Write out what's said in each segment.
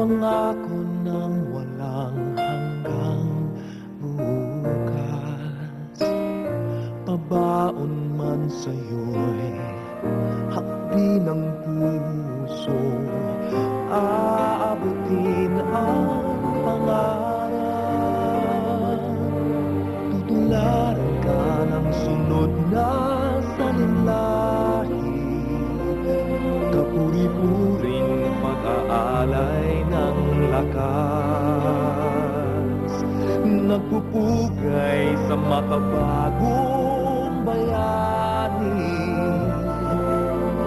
pangako ng walang hanggang bukas. Pabaon man sa'yo'y hakdi ng puso, aabutin ang pangarap. Tutularan ka ng sunod na salinlahi, kapuri-puring pag-aalay ng lakas, nagpupugay sa makabagong bayani.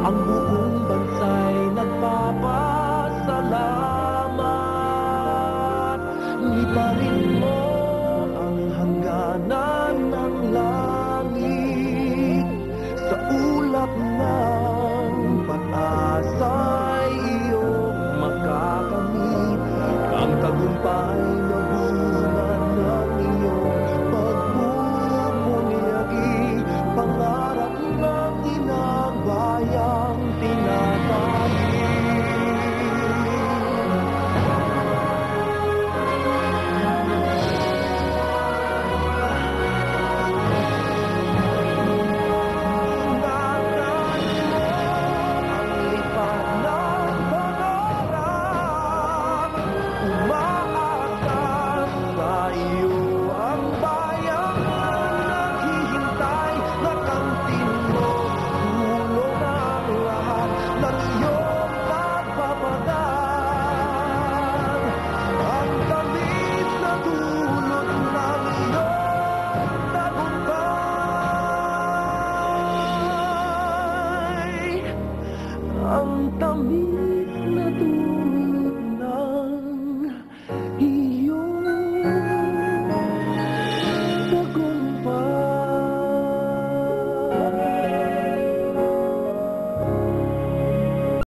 Ang buong bansa'y nagpapasalamat. Liparin mo ang hangganan ng langit, sa ulap ng pag-asa'y iyong makakamit ang tagumpay na bunga ng iyong pagbubunyagi. Pangarap ng inang bayang tinatanggi. Ang tamis